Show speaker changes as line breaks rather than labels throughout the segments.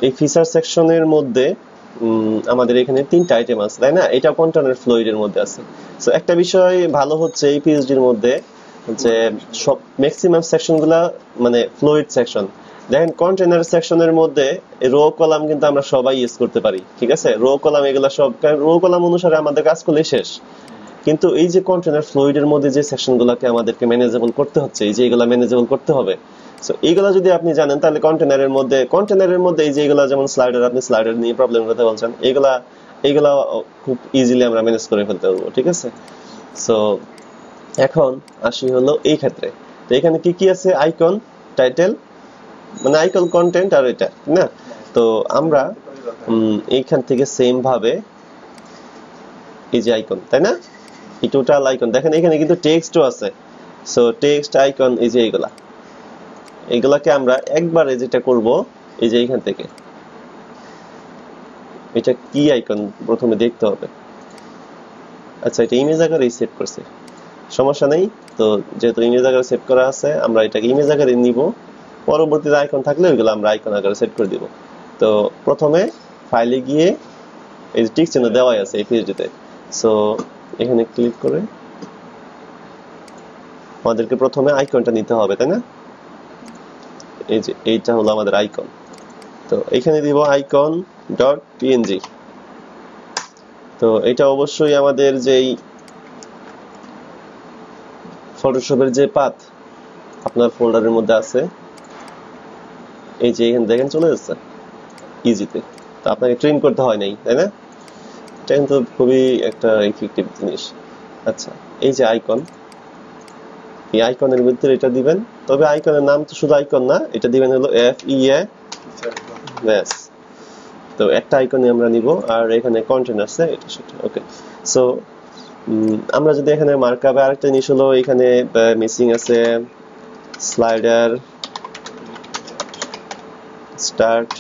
এই ফিচার সেকশনের মধ্যে আমাদের এখানে তিনটা আইটেম আছে, তাই না? এটা কন্টেনার ফ্লুইড এর মধ্যে আছে। সো একটা বিষয় ভালো হচ্ছে এই পিএইচডি এর মধ্যে যে সব ম্যাক্সিমাম সেকশনগুলো মানে ফ্লুইড সেকশন। দেখেন কন্টেনার সেকশনের মধ্যে রো কলাম কিন্তু আমরা সবাই ইউজ করতে পারি, ঠিক আছে? রো কলাম এগুলা সব রো কলাম অনুসারে আমাদের কাজ করলে শেষ। কিন্তু এই যে কন্টেনার ফ্লুইড এর মধ্যে যে সেকশনগুলোকে আমাদেরকে ম্যানেজেবল করতে হচ্ছে, এই যে এগুলা ম্যানেজেবল করতে হবে, সো এইগুলা যদি আপনি জানেন তাহলে কন্টেনারের মধ্যে এই যে এগুলা যেমন স্লাইডার, আপনি স্লাইডার নিয়ে প্রবলেম করতে বলছেন, এগুলা খুব ইজিলি আমরা ম্যানেজ করে ফেলতে পারবো, ঠিক আছে? সো এখন আসি হলো এই ক্ষেত্রে, তো এখানে কি কি আছে? আইকন, টাইটেল, মানে আইকন, কন্টেন্ট আর এটা না। তো আমরা এইখান থেকে সেম ভাবে এই যে আইকন, তাই না? এই টোটাল আইকন দেখেন, এখানে কিন্তু টেক্সটও আছে। সো টেক্সট, আইকন, এই যে এইগুলাকে আমরা একবারে যেটা করব, এই যে এইখান থেকে এটা কি আইকন প্রথমে দেখতে হবে। আচ্ছা, এটা ইমেজ আকারে সেভ করছে, সমস্যা নেই। তো যেহেতু ইমেজ আকারে সেভ করা আছে, আমরা এটাকে ইমেজ আকারে নিব। পরবর্তীতে আইকন থাকলে ওইগুলো আমরা আইকন আকারে সেট করে দিব। তো প্রথমে ফাইলে গিয়ে এই যে টিক চিহ্ন দেওয়াই আছে এই পেজটিতে, সো এখানে ক্লিক করে আমাদেরকে প্রথমে আইকনটা নিতে হবে, তাই না? এই যে এইটা হলো আমাদের আইকন। তো এখানে দিব আইকন ডট পিএনজি। তো এটা অবশ্যই আমাদের যেই ফটোশপের যে পাথ আপনার ফোল্ডারের মধ্যে আছে, এই যে এখানে দেখেন চলে যাচ্ছে ইজিতে। তো আপনাকে ট্রেন করতে হয় নাই, তাই না? এটা কিন্তু খুবই একটা ইফেক্টিভ জিনিস। আচ্ছা, এই যে আইকন, এই আইকনের ভিতরে এটা দিবেন। তবে আইকনের নাম তো শুধু আইকন না, এটা দিবেন হলো FEA ব্যাস। তো একটা আইকনই আমরা নিব, আর এখানে কন্টেন্ট আছে এটা সেটা। ওকে, সো আমরা যদি এখানে মার্কআপে আরেকটা জিনিস হলো এখানে মিসিং আছে স্লাইডার স্টার্ট,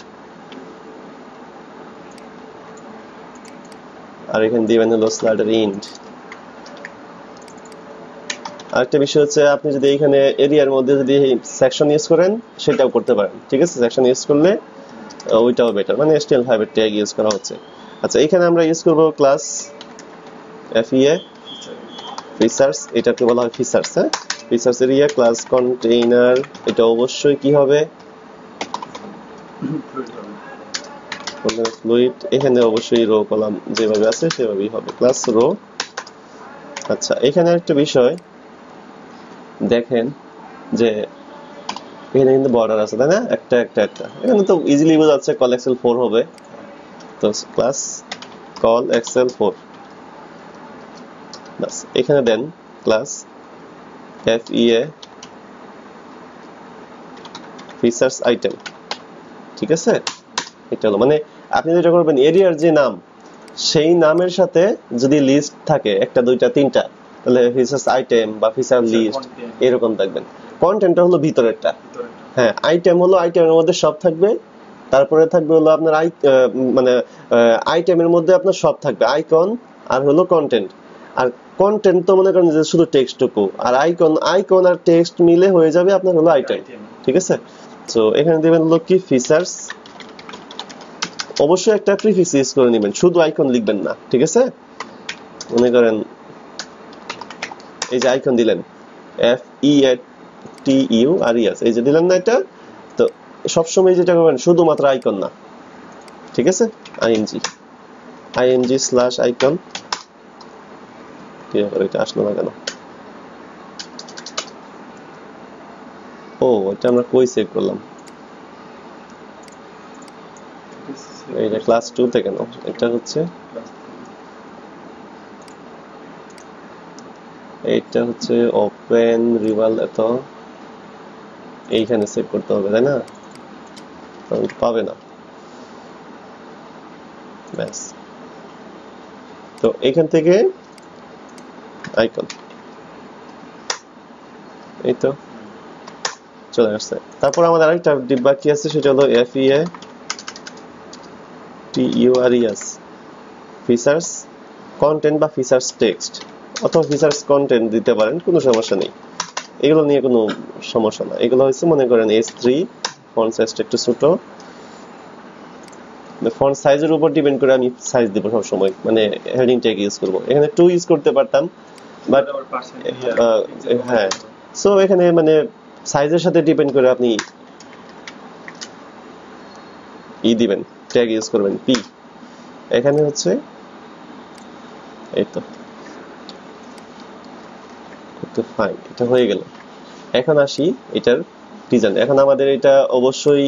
আর এখানে দিবেন হলো স্লাইডার এন্ড। আরেকটা বিষয় হচ্ছে আপনি যদি এখানে এরিয়ার মধ্যে যদি সেকশন ইউজ করেন সেটাও করতে পারেন, ঠিক আছে? সেকশন ইউজ করলে ওইটাও বেটার, মানে HTML5 এর ট্যাগ ইউজ করা হচ্ছে। আচ্ছা, এখানে আমরা ইউজ করব ক্লাস FEA ফিচার্স, এটাকে বলা হয় ফিচার্স। হ্যাঁ, ফিচার্স এরিয়া ক্লাস কন্টেইনার, এটা অবশ্যই কি হবে? ফ্লুইড। এখানে অবশ্যই রো কলাম যেভাবে আছে সেভাবেই হবে, ক্লাস রো। আচ্ছা, এখানে একটা বিষয় দেখেন যে এখানে কিন্তু বর্ডার আছে, তাই না? একটা এখানে তো ইজিলি বোঝা যাচ্ছে কল এক্সেল 4 হবে। তো ক্লাস কল এক্সেল 4 বাস। এখানে দেন ক্লাস FEA ফিচার্স আইটেম, ঠিক আছে? এটা হলো মানে আপনি যেটা করবেন, এরিয়ার যে নাম সেই নামের সাথে যদি লিস্ট থাকে একটা দুইটা তিনটা, তাহলে ফিচার্স আইটেম বা ফিচার লিস্ট এরকম থাকবেন। কন্টেন্টটা হলো ভিতরেরটা। হ্যাঁ, আইটেম হলো আইটেমের মধ্যে সব থাকবে, তারপরে থাকবে হলো আপনার মানে আইটেমের মধ্যে আপনার সব থাকবে, আইকন আর হলো কন্টেন্ট। আর কন্টেন্ট তো মনে করেন যে শুধু টেক্সটটুকু, আর আইকন আর টেক্সট মিলে হয়ে যাবে আপনার হলো আইটেম, ঠিক আছে? তো এখানে দিবেন হলো কি ফিচার্স। অবশ্যই একটা প্রিফিক্স ইউজ করে নেবেন, শুধু আইকন লিখবেন না, ঠিক আছে? মনে করেন এই যে আইকন দিলেন FEATURES, এই যে দিলেন না এটা। তো সবসময় যেটা করবেন শুধুমাত্র আইকন না, ঠিক আছে? ING/icon। কি ব্যাপার, এটা আসলো না কেন? ও, এটা আমরা কই সেভ করলাম? এটা ক্লাস 2 তে কেন? এটা হচ্ছে ওপেন রিভাল, এত এইখানে সেভ করতে হবে, তাই না? পাবে না ব্যাস। তো এখান থেকে আইকন এই তো চলে আসছে। তারপর আমাদের আরেকটা ডিব্বা কি আছে, সেটা হলো FEATURES ফিচার্স কন্টেন্ট বা ফিচার্স টেক্সট, অথবা ফিচার্স কন্টেন্ট দিতে পারেন, কোনো সমস্যা নেই। এগুলো নিয়ে কোনো সমস্যা না। এগুলো হচ্ছে মনে করেন S3 ফন্ট সাইজটা একটু ছোট, ফন্ট সাইজের উপর ডিপেন্ড করে আমি সাইজ দেব সব সময়, মানে হেডিং ট্যাগ ইউজ করব। এখানে 2 ইউজ করতে পারতাম, বাট হ্যাঁ, সো এখানে মানে সাইজের সাথে ডিপেন্ড করে আপনি দিবেন, ট্যাগ ইউজ করবেন পি। এখানে হচ্ছে এই তো ফাইন, এটা হয়ে গেল। এখন আসি এটার ডিজাইন। এখন আমাদের এটা অবশ্যই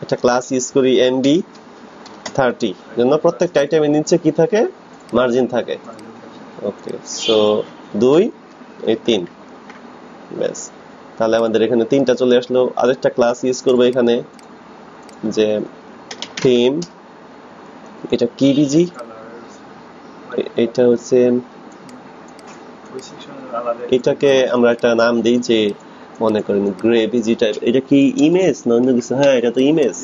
একটা ক্লাস ইউজ করি এমবি 30, জন্য প্রত্যেকটা আইটেমের নিচে কি থাকে, মার্জিন থাকে। ওকে, সো 2 এই 3, ব্যাস। তাহলে আমাদের এখানে 3টা চলে আসলো। আরেকটা ক্লাস ইউজ করব এখানে, যে থিম, এটা কি বিজি, এটা হচ্ছে, এটাকে আমরা একটা নাম দিই, যে মনে করেন গ্রে বিজি টাইপ। এটা কি ইমেজ না অন্য কিছু? হ্যাঁ, এটা তো ইমেজ।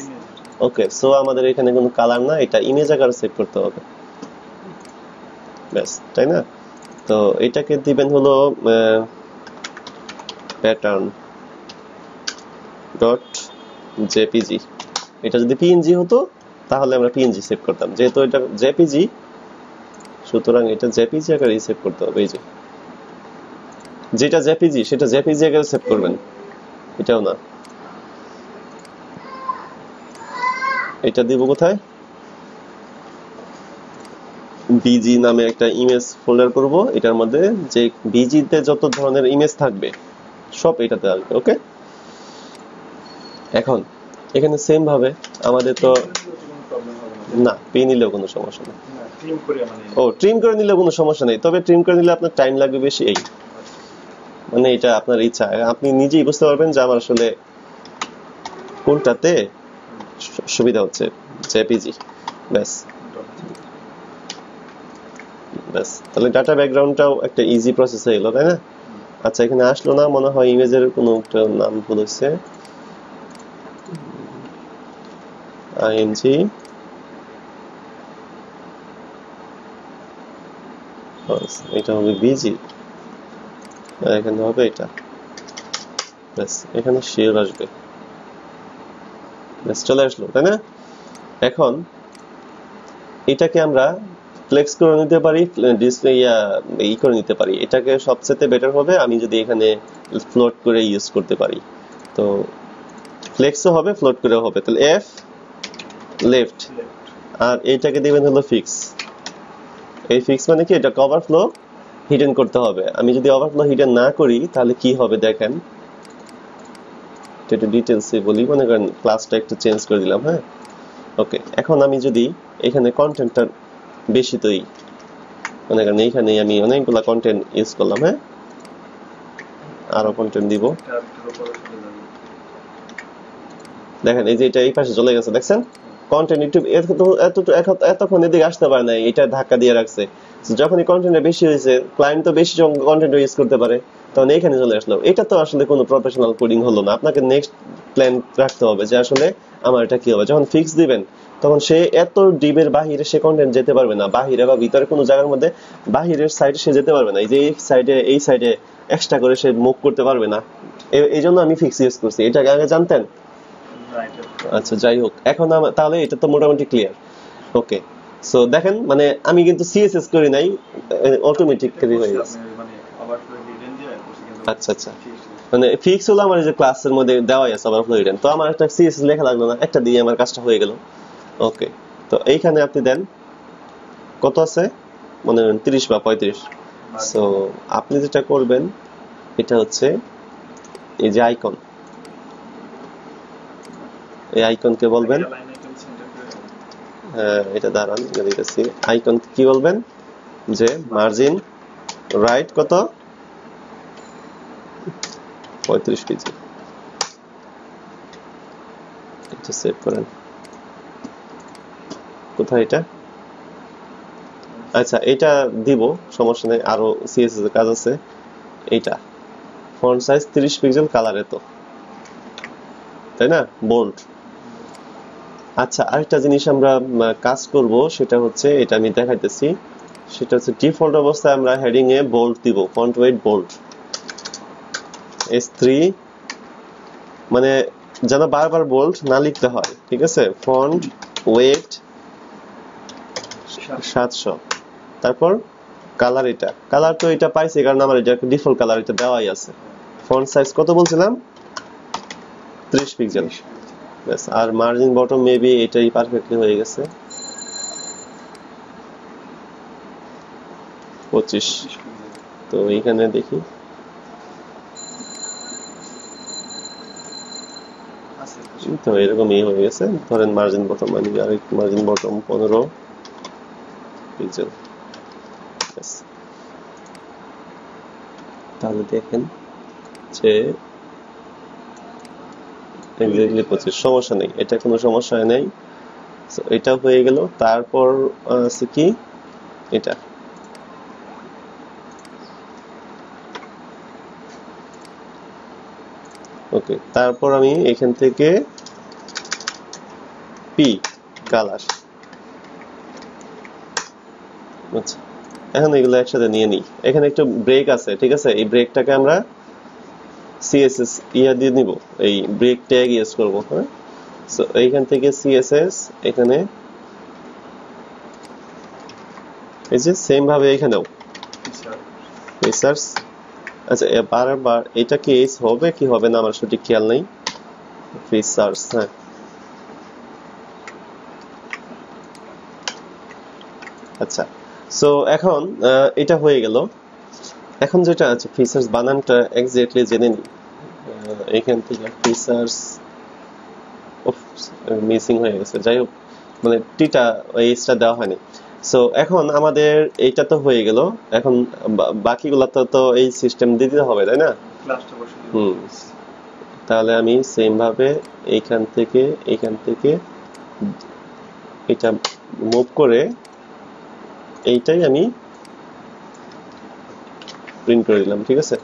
ওকে, সো আমাদের এখানে কোনো কালার না, এটা ইমেজ আকারে সেভ করতে হবে, ব্যাস, তাই না? তো এটাকে দিবেন হলো প্যাটার্ন ডট জেপিজি। এটা যদি পিএনজি হতো তাহলে আমরা পিএনজি সেভ করতাম, যেহেতু এটা জেপিজি সুতরাং এটা জেপিজি আকারে সেভ করতে হবে। এই যে যেটা জেপিজি সেটা জেপিজি আকারে সেভ করবেন, এটাও না। এটা দিব কোথায়? বিজি নামে একটা ইমেজ ফোল্ডার করব, এটার মধ্যে যে বিজিতে যত ধরনের ইমেজ থাকবে সব এটাতে আসবে। ওকে, এখন এখানে সেম ভাবে আমাদের তো না, পি নিলেও কোনো সমস্যা নেই। ও, ট্রিম করে নিলেও কোনো সমস্যা নেই, তবে ট্রিম করে নিলে আপনার টাইম লাগবে বেশি। এই মানে এটা আপনার ইচ্ছা, আপনি নিজেই বুঝতে পারবেন যে আমার আসলে কোনটাতে সুবিধা হচ্ছে, জেপিজি। ব্যাস ব্যাস, তাহলে ডাটা ব্যাকগ্রাউন্ডটাও একটা ইজি প্রসেস হয়ে গেল, তাই না? আচ্ছা, এখানে আসলো না মনে হয়, ইমেজের কোনো একটা নাম ভুল হচ্ছে, আইএনজি, এটা হবে বিজি, এখানে হবে এটা, ব্যাস, এখানে শিওর আসবে, ব্যাস চলে আসলো, তাই না? এখন এটাকে আমরা ফ্লেক্স করে নিতে পারি, ডিসপ্লে করে নিতে পারি। এটাকে সবচেয়ে বেটার হবে আমি যদি এখানে ফ্লোট করে ইউজ করতে পারি, তো ফ্লেক্সও হবে, ফ্লোট করেও হবে। তাহলে এফ লেফট, আর এইটাকে দিবেন হলো ফিক্স। এই ফিক্স মানে কি, এটা ওভারফ্লো হিডেন করতে হবে। আমি যদি ওভারফ্লো হিডেন না করি তাহলে কি হবে দেখেন, একটু ডিটেইলসে বলি। মনে করেন ক্লাসটা একটু চেঞ্জ করে দিলাম, হ্যাঁ, ওকে। এখন আমি যদি এখানে কন্টেন্টটা বেশি তৈরি, মনে করেন এইখানে আমি অনেকগুলা কন্টেন্ট ইউজ করলাম, হ্যাঁ, আরো কন্টেন্ট দিব, দেখেন এই যে এটা এই পাশে চলে গেছে, দেখছেন? কন্টেন্ট একটু এতক্ষণ এদিকে আসতে পারে না, এটা ধাক্কা দিয়ে রাখছে। যখনই কন্টেন্ট বেশি হয়েছে, ক্লায়েন্ট তো বেশি কন্টেন্ট ইউজ করতে পারে, তখন এখানে চলে আসলো। এটা তো আসলে কোনো প্রফেশনাল কোডিং হলো না। আপনাকে নেক্সট প্ল্যান রাখতে হবে যে আসলে আমার এটা কি হবে। যখন ফিক্স দিবেন তখন সে এত ডিবের বাহিরে সে কন্টেন্ট যেতে পারবে না, বাহিরে বা ভিতরে কোনো জায়গার মধ্যে বাহিরের সাইডে সে যেতে পারবে না। এই যে এই সাইডে এক্সট্রা করে সে মুভ করতে পারবে না, এই জন্য আমি ফিক্স ইউজ করছি। এটা আগে জানতেন? আচ্ছা, যাই হোক, এখন তাহলে এটা তো মোটামুটি ক্লিয়ার। ওকে, সো দেখেন মানে আমি কিন্তু সিএসএস করি নাই, অটোমেটিক্যালি হয়ে গেছে। আচ্ছা আচ্ছা, মানে ফিক্স হলো আমার যে ক্লাসের মধ্যে দেওয়াই আছে ওভারফ্লো হিডেন, তো আমার একটা সিএসএস লেখা লাগলো না, একটা দিয়ে আমার কাজটা হয়ে গেল। ওকে, তো এইখানে আপনি দেন কত আছে, মনে করেন 30 বা 35। সো আপনি যেটা করবেন এটা হচ্ছে এই যে আইকন, এই আইকনকে বলবেন, এটা দাঁড়ান দিতেছি, আইকন কি বলবেন যে মার্জিন রাইট কত, 35 পিজি, এটা সেভ করেন। কোথায় এটা? আচ্ছা, এটা দিব, সমস্যা নেই, আরো সিএসএস এর কাজ আছে। এইটা ফন্ট সাইজ 30 পিক্সেল, কালার এত, তাই না, বোল্ড। আচ্ছা, আরেকটা জিনিস আমরা কাজ করব, সেটা হচ্ছে এটা আমি দেখাইতেছি, সেটা হচ্ছে ডিফল্ট অবস্থায় আমরা হেডিং এ বোল্ড দিব, ফন্ট ওয়েট বোল্ড S3, মানে যেন বারবার বোল্ড না লিখতে হয়, ঠিক আছে? ফন্ট ওয়েট 700 তারপর কালার এটা কালার তো এটা পাইছি কারণ আমার এটা ডিফল্ট কালার এটা দেওয়াই আছে ফন্ট সাইজ কত বলছিলাম 30 পিক্সেল বাস আর মার্জিন বটম মেবি এটাই পারফেক্টলি হয়ে গেছে 25 তো এইখানে দেখি তো এরকমই হয়ে গেছে ধরেন মার্জিন বটম মানে আর একটু মার্জিন বটম 15 পিক্সেল তাহলে দেখেন যে এক্স্যাক্টলি 25 সমস্যা নেই এটা কোনো সমস্যা নেই সো এটা হয়ে গেল তারপর আছে কি এটা ওকে তারপর আমি এখান থেকে পি কালার আচ্ছা এখন এগুলো একসাথে নিয়ে নিই এখানে একটা ব্রেক আছে ঠিক আছে এই ব্রেকটাকে আমরা সিএসএস ইয়া দিয়ে নিব এই ব্রেক ট্যাগ ইউজ করব হ্যাঁ সো এইখান থেকে সিএসএস এখানে এই যে সেম ভাবে এখানেও ফিচার্স আচ্ছা বারবার এটা কি এস হবে কি হবে না আমার সঠিক খেয়াল নেই ফিচার্স হ্যাঁ আচ্ছা সো এখন এটা হয়ে গেল এখন যেটা আছে ফিচার্স বানানটা এক্স্যাক্টলি জেনে নিই এখান থেকে ফিচার্স মিসিং হয়ে গেছে যাই হোক মানে টিটা এইটা দেওয়া হয়নি সো এখন আমাদের এইটা তো হয়ে গেল এখন বাকিগুলো তো এই সিস্টেম দিয়ে দিতে হবে তাই না তাহলে আমি সেম ভাবে এইখান থেকে এটা মুভ করে এইটাই আমি প্রিন্ট করে দিলাম ঠিক আছে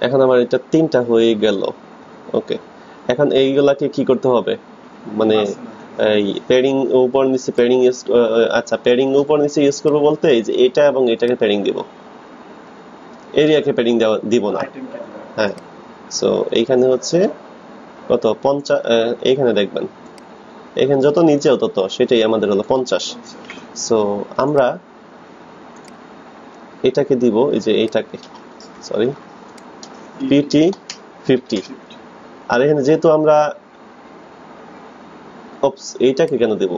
এখন আমার এটা তিনটা হয়ে গেল ওকে এখন এইগুলাকে কি করতে হবে মানে এই প্যাডিং উপর নিচে প্যাডিং ইউজ আচ্ছা প্যাডিং উপর নিচে ইউজ করব বলতে এই যে এটা এবং এটাকে প্যাডিং দিব এরিয়াকে প্যাডিং দিব না হ্যাঁ সো এইখানে হচ্ছে কত 50 এইখানে দেখবেন এখানে যত নিচেও তত সেটাই আমাদের হলো 50 সো আমরা এটাকে দিব এই যে এইটাকে সরি পিটি 50 আর এখানে যেহেতু আমরা এইটাকে কেন দেব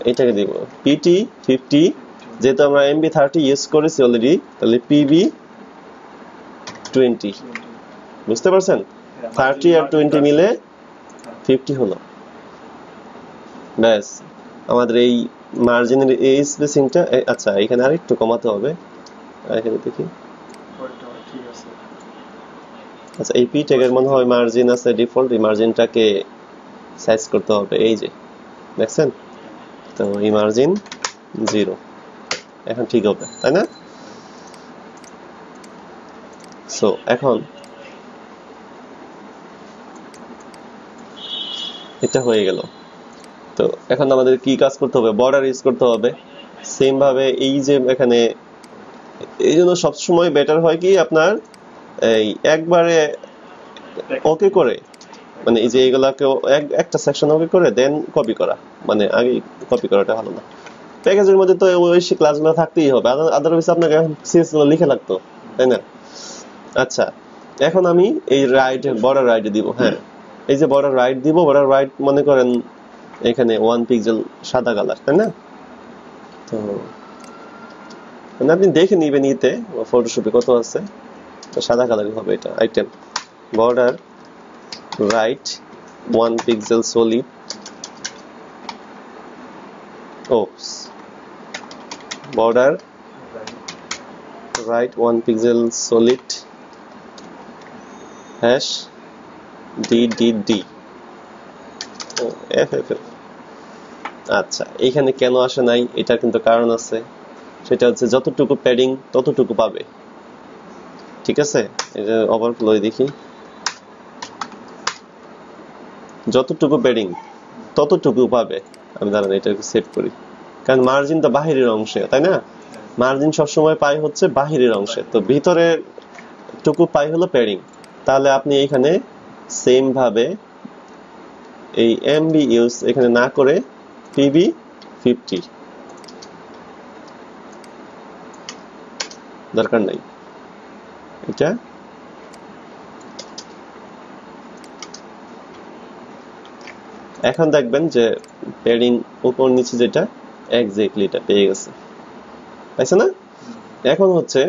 এইটাকে দেব পিটি 50 যেহেতু আমরা এমবি 30 ইউজ করেছি অলরেডি তাহলে পিবি 20 বুঝতে পারছেন 30 আর 20 মিলে 50 হলো ব্যাস আমাদের এই মার্জিনের এই স্পেসিংটা আচ্ছা এখানে আরেকটু কমাতে হবে এখানে দেখি আচ্ছা এই পি ট্যাগের মনে হয় মার্জিন আছে ডিফল্ট এই মার্জিনটাকে সাইজ করতে হবে এই যে দেখছেন তো এই মার্জিন 0 এখন ঠিক হবে তাই না সো এখন এটা হয়ে গেল তো এখন আমাদের কি কাজ করতে হবে বর্ডার ইউজ করতে হবে সেম ভাবে এই যে এখানে এইজন্য সব সময় বেটার হয় কি আপনার এই একবারে ওকে করে মানে এই যে এইগুলাকে একটা সেকশন ওকে করে দেন কপি করা মানে আগে কপি করাটা ভালো না প্যাকেজের মধ্যে তো ওই ক্লাসগুলো থাকতেই হবে আদারওয়াইজ আপনাকে সিএস গুলো লিখে লাগতো তাই না আচ্ছা এখন আমি এই রাইট বর্ডার রাইট দিব হ্যাঁ এই যে বর্ডার রাইট দিব বর্ডার রাইট মনে করেন এখানে 1 পিক্সেল সাদা কালার তাই না তো আপনি দেখে নিবেন ইতে ফটোশপে কত আছে তো সাদা কালারই হবে এটা item border right 1 pixel solid oops border right 1 pixel solid hash ddd ff আচ্ছা এখানে কেন আসে নাই এটা কিন্তু কারণ আছে সেটা হচ্ছে যতটুকু প্যাডিং ততটুকু পাবে ঠিক আছে এটা ওভারফ্লো দেখি যতটুকু প্যাডিং ততটুকু পাবে আমি দাঁড়ান এটাকে সেভ করি কারণ মার্জিন তো বাহিরের অংশে তাই না মার্জিন সবসময় পাই হচ্ছে বাহিরের অংশে তো ভিতরের টুকু পাই হলো প্যাডিং তাহলে আপনি এখানে সেম ভাবে এই এমবি ইউজ এখানে না করে পিবি 50 দরকার নাই। এটা এখন দেখবেন যে প্যাডিং উপর নিচে যেটা এক্স্যাক্টলি এটা পেয়ে গেছে, তাইছে না? এখন হচ্ছে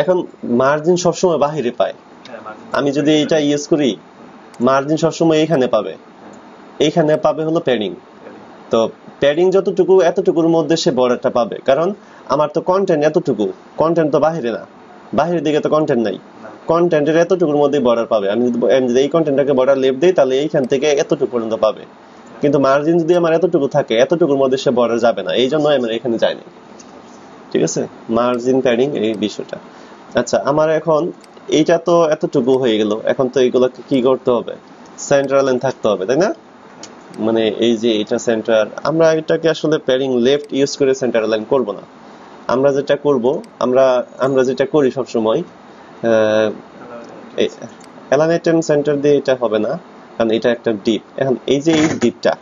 এখন মার্জিন সবসময় বাহিরে পায়। আমি যদি এটা ইউজ করি মার্জিন সবসময় এইখানে পাবে, এইখানে পাবে হলো প্যাডিং। তো প্যাডিং যতটুকু এতটুকুর মধ্যে সে বর্ডারটা পাবে, কারণ আমার তো কন্টেন্ট এতটুকু, কন্টেন্ট তো বাহিরে না, বাহিরের দিকে তো কন্টেন্ট নাই, কন্টেন্টের এতটুকুর মধ্যে বর্ডার পাবে। আমি যদি এই কন্টেন্টটাকে বর্ডার লেফট দিই তাহলে এইখান থেকে এতটুকু পর্যন্ত পাবে, কিন্তু মার্জিন যদি আমার এতটুকু থাকে এতটুকুর মধ্যে সে বর্ডার যাবে না, এই জন্য আমার এখানে যায়নি। ঠিক আছে, মার্জিন প্যাডিং এই বিষয়টা। আচ্ছা, আমার এখন এইটা তো এতটুকু হয়ে গেল, এখন তো এইগুলোকে কি করতে হবে, সেন্টার লাইন থাকতে হবে, তাই না? মানে এই যে এটা সেন্টার, আমরা এটাকে আসলে প্যাডিং লেফট ইউজ করে সেন্টার লাইন করব না। আমরা যেটা করব, আমরা যেটা করি সব সময় এলানেটেন সেন্টার দিয়ে এটা হবে না, কারণ এটা একটা ডিপ। এখন এই যে এই ডিপটা,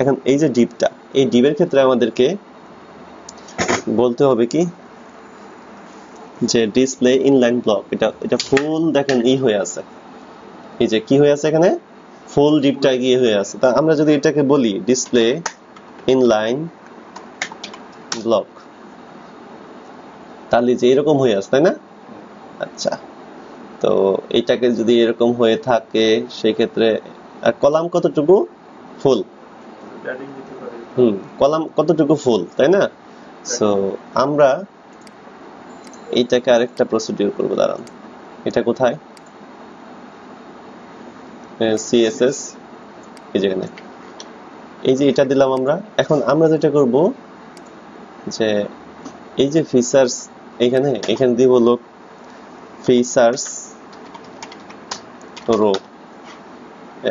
এখন এই যে ডিপটা, এই ডিপের ক্ষেত্রে আমাদেরকে বলতে হবে কি যে ডিসপ্লে ইনলাইন ব্লক, এটা ফুল দেখেন ই হয়ে আছে, এই যে কি হয়ে আছে এখানে ফুল ডিপটা গিয়ে হয়ে আছে। তা আমরা যদি এটাকে বলি ডিসপ্লে ইনলাইন ব্লক, তাহলে যে এরকম হয়ে আছে, তাই না? আচ্ছা, তো এটাকে যদি এরকম হয়ে থাকে সেই ক্ষেত্রে আর কলাম কতটুকু ফুল, কলাম কতটুকু ফুল, তাই না? সো আমরা এইটাকে আরেকটা প্রসিডিউর করব, দাঁড়ান, এটা কোথায়, সিএসএস এই যেখানে, এই যে এটা দিলাম আমরা। এখন আমরা যেটা করব যে এই যে ফিচার্স এখানে দিব হলো ফিচার্স রো,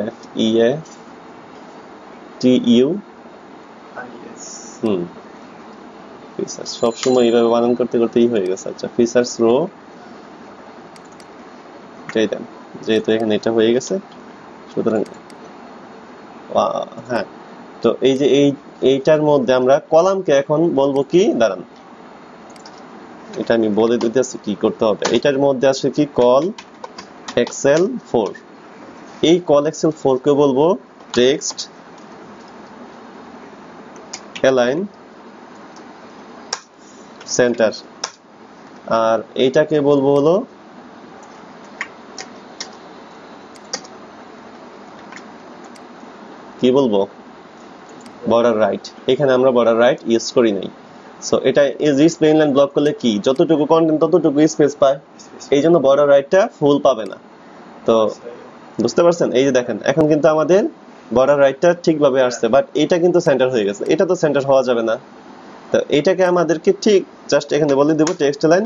এফ ই এ টি ইউ ফিচার্স, সবসময় এইভাবে বানান করতে করতেই হয়ে গেছে। আচ্ছা, ফিচার্স রো এটাই দেন, যেহেতু এখানে এটা হয়ে গেছে সুতরাং হ্যাঁ। তো এই যে এইটার মধ্যে আমরা কলামকে এখন বলবো কি, দাঁড়ান এটা আমি বলে দিতেছি কি করতে হবে। এটার মধ্যে আছে কি কল এক্সেল 4, এই কল এক্সেল 4 কে বলবো টেক্সট অ্যালাইন সেন্টার, আর এইটাকে বলবো হলো কি বলবো বর্ডার রাইট। এখানে আমরা বর্ডার রাইট ইউজ করি নাই। সো এটা ডিসপ্লে ইনলাইন ব্লক করলে কি যতটুকু কন্টেন্ট ততটুকু স্পেস পায়, এই জন্য বর্ডার রাইটটা ফুল পাবে না। তো বুঝতে পারছেন, এই যে দেখেন এখন কিন্তু আমাদের বর্ডার রাইটটা ঠিকভাবে আসছে, বাট এটা কিন্তু সেন্টার হয়ে গেছে, এটা তো সেন্টার হওয়া যাবে না। তো এটাকে আমাদেরকে ঠিক জাস্ট এখানে বলে দেব টেক্সট লাইন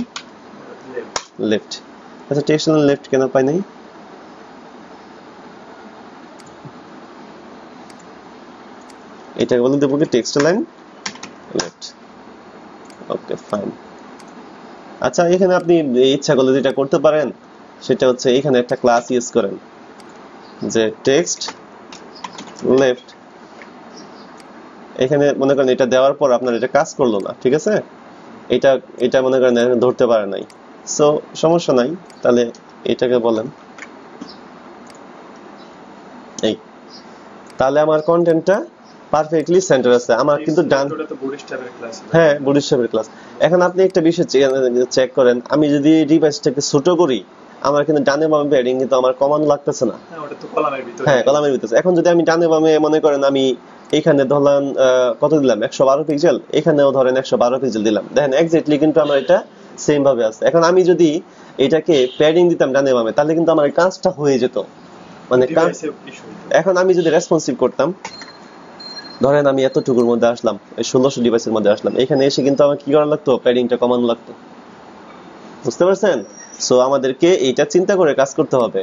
লেফট। আচ্ছা, টেক্সট লাইন লেফট কেন পাই নাই, এটাকে বলে দেব কি টেক্সট লাইন লেফট। ওকে, ফাইন। আচ্ছা, এখানে আপনি ইচ্ছা করলে যেটা করতে পারেন সেটা হচ্ছে এখানে একটা ক্লাস ইউজ করেন যে টেক্সট লেফট। এখানে মনে করেন এটা দেওয়ার পর আপনার এটা কাজ করলো না, ঠিক আছে, এটা মনে করেন ধরতে পারে নাই, সো সমস্যা নাই, তাহলে এটাকে বলেন এই, তাহলে আমার কন্টেন্টটা পারফেক্টলি সেন্টার আছে। আমার কিন্তু ডান, হ্যাঁ বুটস্ট্র্যাপের ক্লাস। এখন আপনি একটা বিষয় চেক করেন, আমি যদি ডিভাইসটাকে ছোট করি আমার কিন্তু ডানে বামে প্যাডিং কিন্তু আমার কমানো লাগতেছে না, হ্যাঁ কলামের ভিতরে। এখন যদি আমি ডানে বামে মনে করেন আমি এখানে ধরলাম কত দিলাম 112 পিক্সেল, এখানেও ধরেন 112 পিক্সেল দিলাম, দেখেন এক্স্যাক্টলি কিন্তু আমার এটা সেম ভাবে আছে। এখন আমি যদি এটাকে প্যাডিং দিতাম ডানে বামে তাহলে কিন্তু আমার কাজটা হয়ে যেত, মানে এখন আমি যদি রেসপন্সিভ করতাম, ধরেন আমি এতটুকুর মধ্যে আসলাম, 1600 ডিভাইসের মধ্যে আসলাম, এখানে এসে কিন্তু আমার কি করা লাগতো, প্যাডিংটা কমানো লাগতো। বুঝতে পারছেন? সো আমাদেরকে এইটা চিন্তা করে কাজ করতে হবে।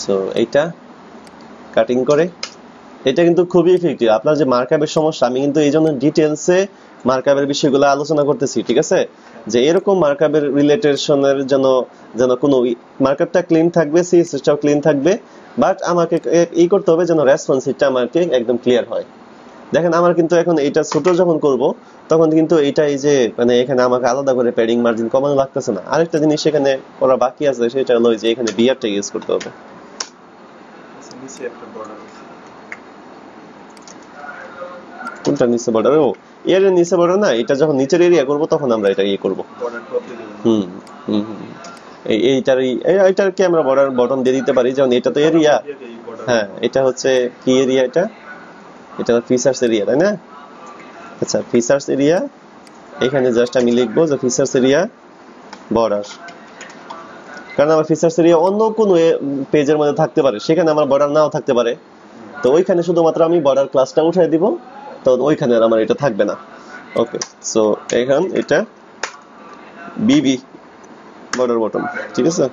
সো এইটা কাটিং করে, এটা কিন্তু খুবই ইফেক্টিভ। আপনার যে মার্কআপের সমস্যা, আমি কিন্তু এই জন্য ডিটেলসে মার্কআপের বিষয়গুলো আলোচনা করতেছি, ঠিক আছে? যে এরকম মার্কআপের রিলেটেশনের জন্য যেন কোনো মার্কআপটা ক্লিন থাকবে, সিএসএসটাও ক্লিন থাকবে, বাট আমাকে এই করতে হবে যেন রেসপন্সিভটা আমাকে একদম ক্লিয়ার হয়। দেখেন আমার কিন্তু এখন এটা ছোট যখন করব তখন কিন্তু এটা এই যে মানে এখানে আমাকে আলাদা করে প্যাডিং মার্জিন কমানো লাগতেছে না। আরেকটা জিনিস এখানে করা বাকি আছে, সেটা হলো যে এখানে বিয়ারটা ইউজ করতে হবে। কোনটা নিচে বর্ডার? ও এর নিচে বর্ডার না, এটা যখন নিচের এরিয়া করব তখন আমরা এটা ইয়ে করব। হুম হুম হুম এইটার কি আমরা বর্ডার বটম দিয়ে দিতে পারি, যেমন এটা তো এরিয়া। হ্যাঁ, এটা হচ্ছে কি এরিয়া? এটা ফিচার্স এরিয়া, তাই না? আচ্ছা, ফিচার্স এরিয়া, এখানে জাস্ট আমি লিখবো যে ফিচার্স এরিয়া বর্ডার, কারণ আমার ফিচার্স এরিয়া অন্য কোনো পেজের মধ্যে থাকতে পারে, সেখানে আমার বর্ডার নাও থাকতে পারে। তো ওইখানে শুধুমাত্র আমি বর্ডার ক্লাসটা উঠাই দিব, তো ওইখানে আর আমার এটা থাকবে না। ওকে, সো এখন এটা বিবি বর্ডার বটম, ঠিক আছে,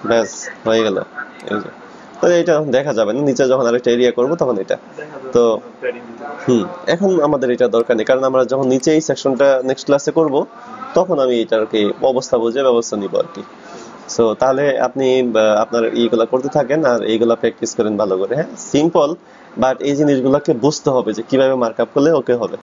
ব্যাস হয়ে গেল। এই যে তাহলে এটা দেখা যাবে না, নিচে যখন আরেকটা এরিয়া করব তখন এটা তো এখন আমাদের এটা দরকার নেই, কারণ আমরা যখন নিচে এই সেকশনটা নেক্সট ক্লাসে করব তখন আমি এটার কি অবস্থা বুঝে ব্যবস্থা নিব আর কি। সো তাহলে আপনি আপনার এইগুলা করতে থাকেন আর এইগুলা প্র্যাকটিস করেন ভালো করে। হ্যাঁ, সিম্পল, বাট এই জিনিসগুলোকে বুঝতে হবে যে কিভাবে মার্কআপ করলে ওকে হবে।